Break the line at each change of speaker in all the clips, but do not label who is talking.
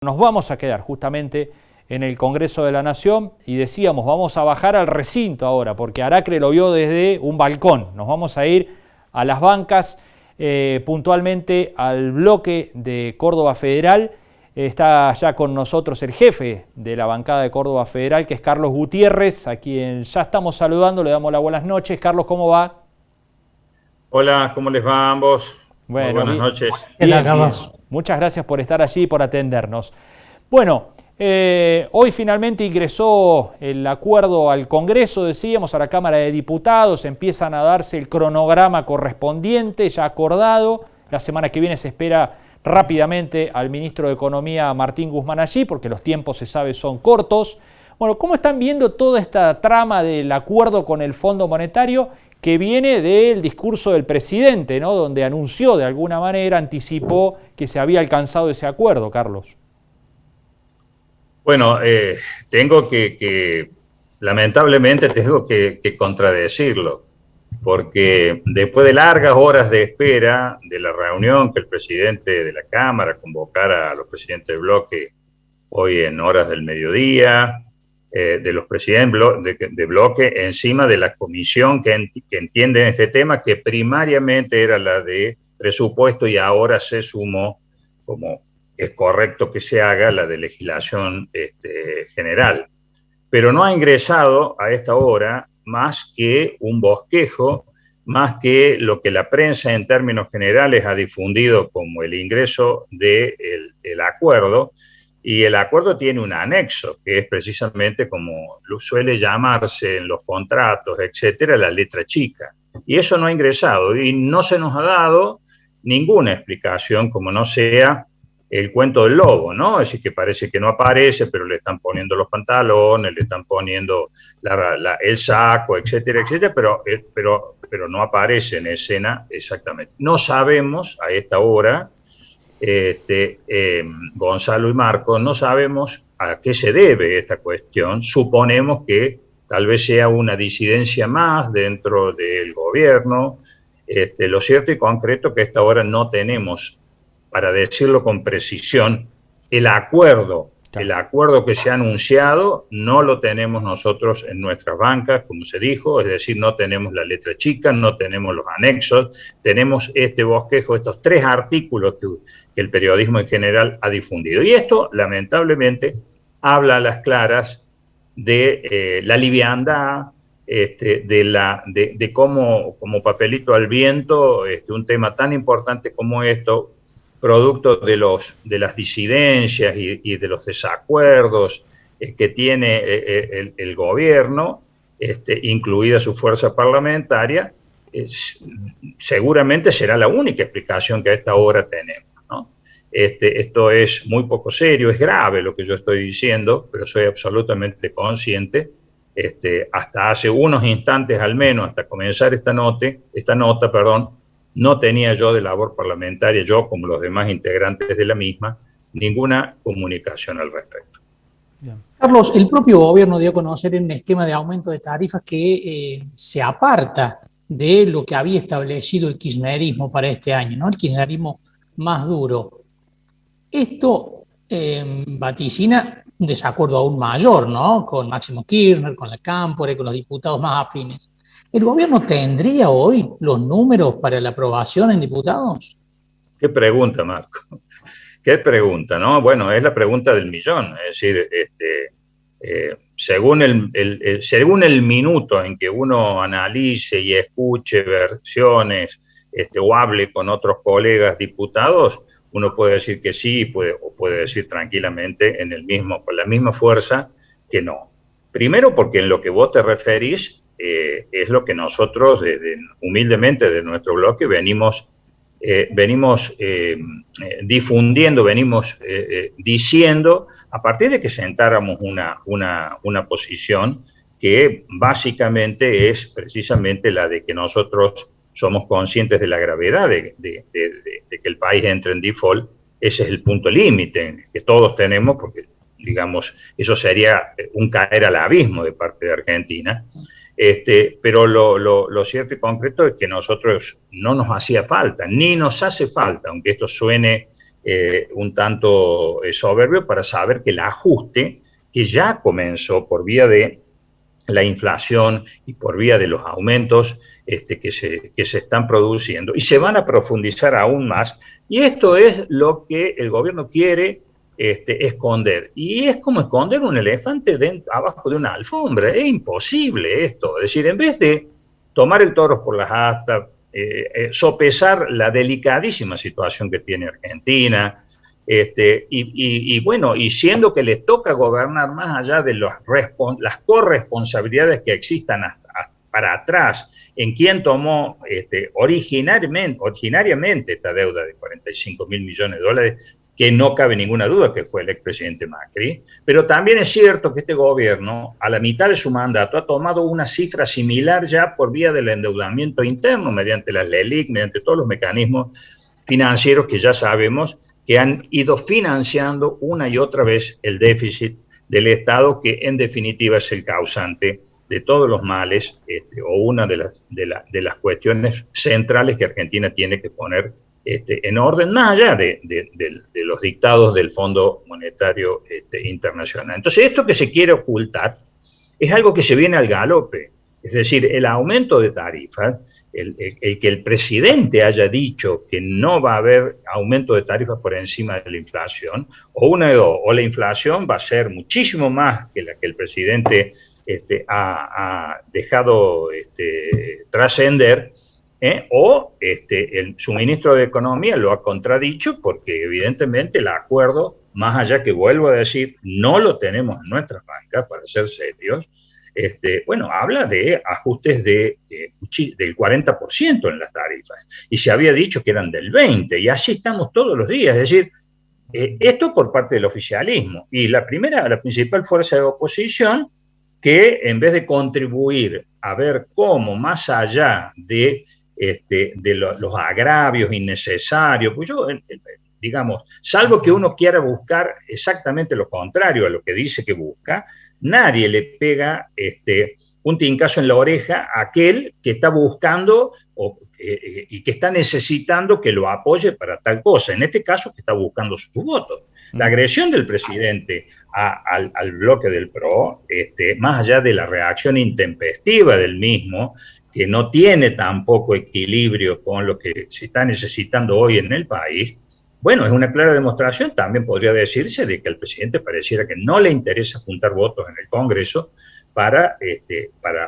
Nos vamos a quedar justamente en el Congreso de la Nación y decíamos, vamos a bajar al recinto ahora, porque Aracre lo vio desde un balcón. Nos vamos a ir a las bancas, puntualmente al bloque de Córdoba Federal. Está ya con nosotros el jefe de la bancada de Córdoba Federal, que es Carlos Gutiérrez, a quien ya estamos saludando, le damos las buenas noches. Carlos, ¿cómo va?
Hola, ¿cómo les va a ambos?
Bueno,
muy buenas
bien,
noches.
bien, bien. Muchas gracias por estar allí y por atendernos. Bueno, hoy finalmente ingresó el acuerdo al Congreso, decíamos, a la Cámara de Diputados, empiezan a darse el cronograma correspondiente, ya acordado. La semana que viene se espera rápidamente al ministro de Economía, Martín Guzmán, allí, porque los tiempos, se sabe, son cortos. Bueno, ¿cómo están viendo toda esta trama del acuerdo con el Fondo Monetario que viene del discurso del presidente, ¿no? Donde anunció, de alguna manera, anticipó que se había alcanzado ese acuerdo, Carlos?
Bueno, lamentablemente tengo que contradecirlo, porque después de largas horas de espera de la reunión que el presidente de la Cámara convocara a los presidentes del bloque hoy en horas del mediodía, de los presidentes de bloque encima de la comisión que entiende este tema, que primariamente era la de presupuesto y ahora se sumó, como es correcto que se haga, la de legislación general. Pero no ha ingresado a esta hora más que un bosquejo, más que lo que la prensa en términos generales ha difundido como el ingreso del acuerdo. Y el acuerdo tiene un anexo, que es precisamente como suele llamarse en los contratos, etcétera, la letra chica. Y eso no ha ingresado y no se nos ha dado ninguna explicación, como no sea el cuento del lobo, ¿no? Es decir, que parece que no aparece, pero le están poniendo los pantalones, le están poniendo el saco, etcétera, etcétera, pero no aparece en escena exactamente. No sabemos a esta hora, Gonzalo y Marco, no sabemos a qué se debe esta cuestión. Suponemos que tal vez sea una disidencia más dentro del gobierno. Lo cierto y concreto es que a esta hora no tenemos, para decirlo con precisión, el acuerdo que se ha anunciado no lo tenemos nosotros en nuestras bancas, como se dijo, es decir, no tenemos la letra chica, no tenemos los anexos, tenemos este bosquejo, estos 3 artículos que el periodismo en general ha difundido. Y esto, lamentablemente, habla a las claras de la liviandad, de cómo, como papelito al viento, un tema tan importante como esto, producto de las disidencias y de los desacuerdos que tiene el gobierno, incluida su fuerza parlamentaria, seguramente será la única explicación que a esta hora tenemos, ¿no? Esto es muy poco serio, es grave lo que yo estoy diciendo, pero soy absolutamente consciente. Hasta hace unos instantes al menos, hasta comenzar esta nota, no tenía yo de labor parlamentaria, yo como los demás integrantes de la misma, ninguna comunicación al respecto.
Carlos, el propio gobierno dio a conocer en un esquema de aumento de tarifas que se aparta de lo que había establecido el kirchnerismo para este año, ¿no? El kirchnerismo más duro. Esto vaticina un desacuerdo aún mayor, ¿no? Con Máximo Kirchner, con la Cámpora, con los diputados más afines. ¿El gobierno tendría hoy los números para la aprobación en diputados?
Qué pregunta, Marco. Qué pregunta, ¿no? Bueno, es la pregunta del millón. Es decir, según el minuto en que uno analice y escuche versiones o hable con otros colegas diputados, uno puede decir que sí o puede decir tranquilamente con la misma fuerza que no. Primero porque en lo que vos te referís es lo que nosotros, humildemente de nuestro bloque, venimos difundiendo, venimos diciendo, a partir de que sentáramos una posición que básicamente es precisamente la de que nosotros somos conscientes de la gravedad de que el país entre en default. Ese es el punto límite que todos tenemos, porque, digamos, eso sería un caer al abismo de parte de Argentina. Pero lo cierto y concreto es que nosotros no nos hacía falta, ni nos hace falta, aunque esto suene un tanto soberbio para saber que el ajuste que ya comenzó por vía de la inflación y por vía de los aumentos que se están produciendo y se van a profundizar aún más. Y esto es lo que el gobierno quiere esconder. Y es como esconder un elefante abajo de una alfombra. Es imposible esto. Es decir, en vez de tomar el toro por las astas, sopesar la delicadísima situación que tiene Argentina, bueno, y siendo que les toca gobernar más allá de las corresponsabilidades que existan para atrás, en quien tomó originariamente esta deuda de 45.000 millones de dólares, que no cabe ninguna duda que fue el expresidente Macri, pero también es cierto que este gobierno, a la mitad de su mandato, ha tomado una cifra similar ya por vía del endeudamiento interno, mediante las LELIC, mediante todos los mecanismos financieros que ya sabemos, que han ido financiando una y otra vez el déficit del Estado, que en definitiva es el causante de todos los males, o una de las cuestiones centrales que Argentina tiene que poner en orden, más allá de los dictados del Fondo Monetario Internacional. Entonces, esto que se quiere ocultar es algo que se viene al galope. Es decir, el aumento de tarifas, el que el presidente haya dicho que no va a haber aumento de tarifas por encima de la inflación, o la inflación va a ser muchísimo más que la que el presidente ha dejado trascender, o su ministro de Economía lo ha contradicho, porque evidentemente el acuerdo, más allá que vuelvo a decir, no lo tenemos en nuestras bancas, para ser serios, bueno, habla de ajustes del 40% en las tarifas, y se había dicho que eran del 20%, y así estamos todos los días. Es decir, esto por parte del oficialismo, y la principal fuerza de oposición, que en vez de contribuir a ver cómo, más allá de los agravios innecesarios, pues yo, digamos, salvo que uno quiera buscar exactamente lo contrario a lo que dice que busca, nadie le pega un tincazo en la oreja a aquel que está buscando y que está necesitando que lo apoye para tal cosa. En este caso, que está buscando sus votos. La agresión del presidente al bloque del PRO, más allá de la reacción intempestiva del mismo, que no tiene tampoco equilibrio con lo que se está necesitando hoy en el país, bueno, es una clara demostración, también podría decirse, de que al presidente pareciera que no le interesa juntar votos en el Congreso para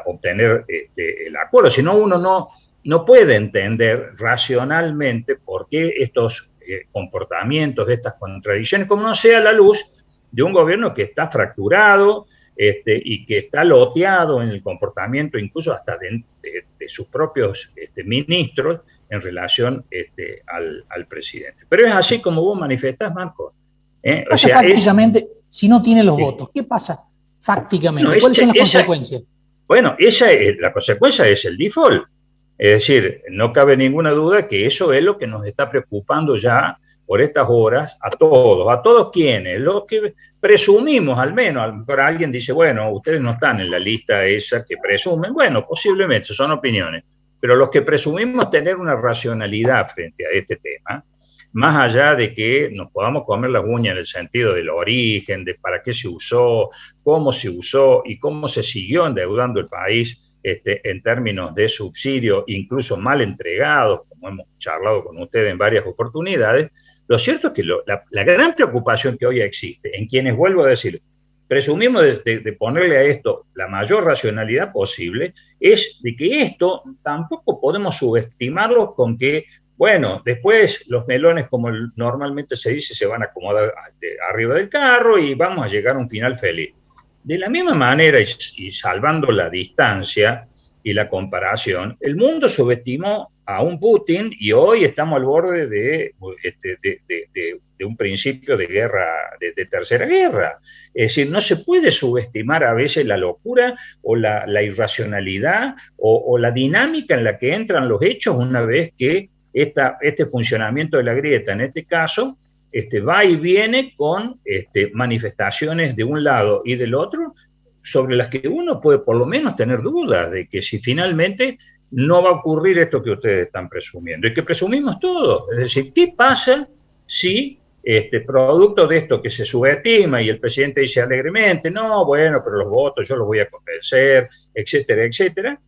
obtener el acuerdo. Si no, uno no puede entender racionalmente por qué estos comportamientos, estas contradicciones, como no sea la luz de un gobierno que está fracturado y que está loteado en el comportamiento incluso hasta de sus propios ministros en relación al presidente. Pero es así como vos manifestás, Marco.
¿Qué pasa fácticamente si no tiene los votos? ¿Qué pasa fácticamente? No, ¿cuáles son las consecuencias?
Bueno, la consecuencia es el default. Es decir, no cabe ninguna duda que eso es lo que nos está preocupando ya por estas horas a todos quienes, los que presumimos al menos, a lo mejor alguien dice, bueno, ustedes no están en la lista esa que presumen, bueno, posiblemente, son opiniones, pero los que presumimos tener una racionalidad frente a este tema, más allá de que nos podamos comer las uñas en el sentido del origen, de para qué se usó, cómo se usó y cómo se siguió endeudando el país en términos de subsidio, incluso mal entregados, como hemos charlado con ustedes en varias oportunidades, lo cierto es que la gran preocupación que hoy existe en quienes, vuelvo a decir, presumimos de ponerle a esto la mayor racionalidad posible, es de que esto tampoco podemos subestimarlo con que, bueno, después los melones, como normalmente se dice, se van a acomodar arriba del carro y vamos a llegar a un final feliz. De la misma manera, y salvando la distancia y la comparación, el mundo subestimó a un Putin y hoy estamos al borde de un principio de guerra, de tercera guerra. Es decir, no se puede subestimar a veces la locura o la irracionalidad o la dinámica en la que entran los hechos una vez que este funcionamiento de la grieta, en este caso, va y viene con manifestaciones de un lado y del otro, sobre las que uno puede por lo menos tener dudas de que si finalmente no va a ocurrir esto que ustedes están presumiendo y que presumimos todos. Es decir, ¿qué pasa si producto de esto que se subestima y el presidente dice alegremente, no, bueno, pero los votos yo los voy a convencer, etcétera, etcétera,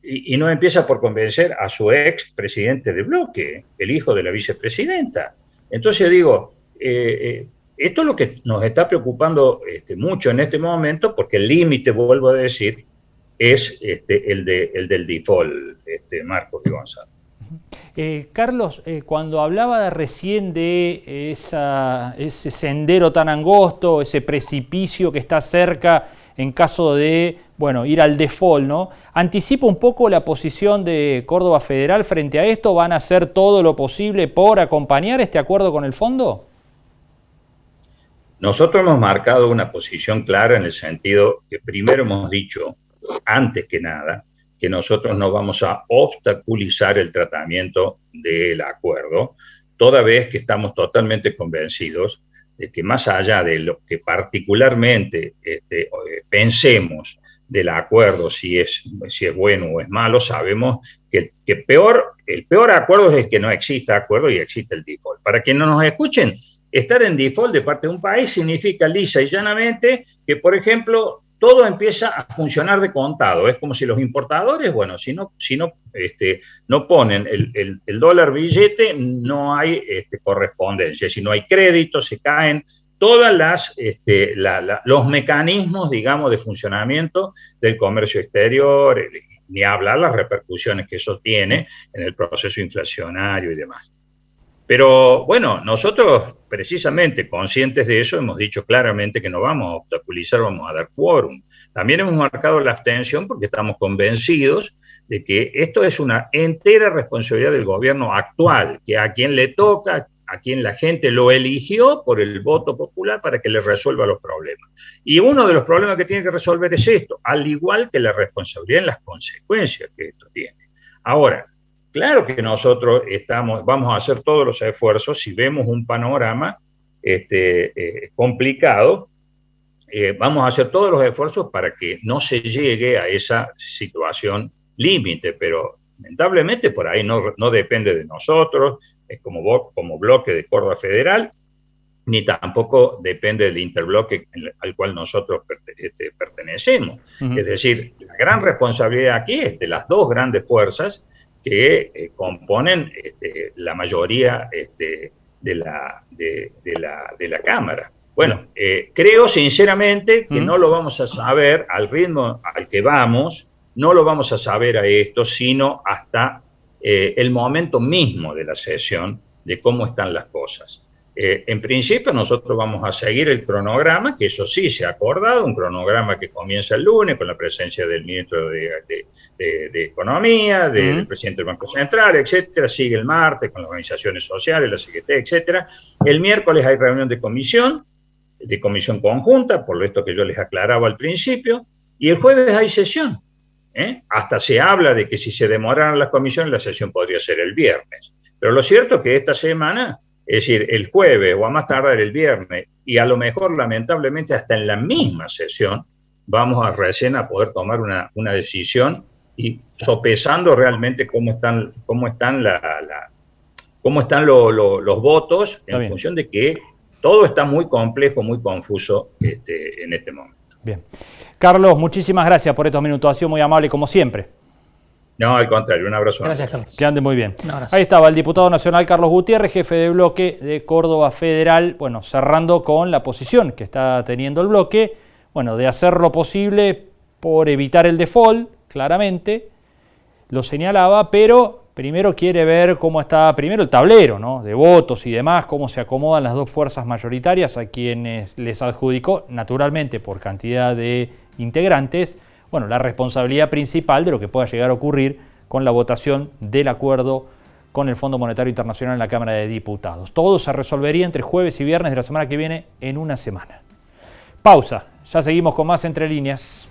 y no empieza por convencer a su ex presidente de bloque, el hijo de la vicepresidenta. Entonces digo, esto es lo que nos está preocupando mucho en este momento, porque el límite, vuelvo a decir, es el del default, Marcos y Gonzalo.
Carlos, cuando hablaba recién de ese sendero tan angosto, ese precipicio que está cerca en caso de, bueno, ir al default, ¿no? ¿Anticipa un poco la posición de Córdoba Federal frente a esto? ¿Van a hacer todo lo posible por acompañar este acuerdo con el fondo?
Nosotros hemos marcado una posición clara en el sentido que primero hemos dicho, antes que nada, que nosotros no vamos a obstaculizar el tratamiento del acuerdo, toda vez que estamos totalmente convencidos de que más allá de lo que particularmente pensemos del acuerdo, si es bueno o es malo, sabemos que el peor acuerdo es el que no exista acuerdo y existe el default. Para quienes no nos escuchen, estar en default de parte de un país significa lisa y llanamente que, por ejemplo, todo empieza a funcionar de contado. Es como si los importadores, bueno, si no ponen el dólar billete, no hay correspondencia. Si no hay crédito, se caen todas los mecanismos, digamos, de funcionamiento del comercio exterior, ni hablar las repercusiones que eso tiene en el proceso inflacionario y demás. Pero bueno, nosotros precisamente conscientes de eso hemos dicho claramente que no vamos a obstaculizar, vamos a dar quórum. También hemos marcado la abstención porque estamos convencidos de que esto es una entera responsabilidad del gobierno actual, que a quien le toca, a quien la gente lo eligió por el voto popular para que le resuelva los problemas. Y uno de los problemas que tiene que resolver es esto, al igual que la responsabilidad en las consecuencias que esto tiene. Ahora, claro que nosotros vamos a hacer todos los esfuerzos si vemos un panorama complicado, vamos a hacer todos los esfuerzos para que no se llegue a esa situación límite, pero lamentablemente por ahí no depende de nosotros, como bloque de Córdoba Federal, ni tampoco depende del interbloque al cual nosotros pertenecemos. Uh-huh. Es decir, la gran responsabilidad aquí es de las dos grandes fuerzas que componen la mayoría de la Cámara. Bueno, creo sinceramente que no lo vamos a saber al ritmo al que vamos, no lo vamos a saber a esto, sino hasta el momento mismo de la sesión de cómo están las cosas. En principio nosotros vamos a seguir el cronograma, que eso sí se ha acordado, un cronograma que comienza el lunes con la presencia del ministro de Economía, del presidente del Banco Central, etcétera, sigue el martes con las organizaciones sociales, la CGT, etcétera. El miércoles hay reunión de comisión conjunta, por esto que yo les aclaraba al principio, y el jueves hay sesión. Hasta se habla de que si se demoraran las comisiones, la sesión podría ser el viernes. Pero lo cierto es que esta semana, es decir, el jueves o a más tardar el viernes, y a lo mejor lamentablemente hasta en la misma sesión, vamos a recién a poder tomar una decisión y sopesando realmente cómo están los votos en función de que todo está muy complejo, muy confuso en este momento.
Bien. Carlos, muchísimas gracias por estos minutos. Ha sido muy amable como siempre.
No, al contrario, un abrazo.
Gracias, Carlos.
Que ande muy bien. Ahí estaba el diputado nacional Carlos Gutiérrez, jefe de bloque de Córdoba Federal, bueno, cerrando con la posición que está teniendo el bloque, bueno, de hacer lo posible por evitar el default, claramente, lo señalaba, pero primero quiere ver cómo está, primero el tablero, ¿no?, de votos y demás, cómo se acomodan las dos fuerzas mayoritarias a quienes les adjudicó, naturalmente por cantidad de integrantes, bueno, la responsabilidad principal de lo que pueda llegar a ocurrir con la votación del acuerdo con el Fondo Monetario Internacional en la Cámara de Diputados. Todo se resolvería entre jueves y viernes de la semana que viene en una semana. Pausa, ya seguimos con más Entre Líneas.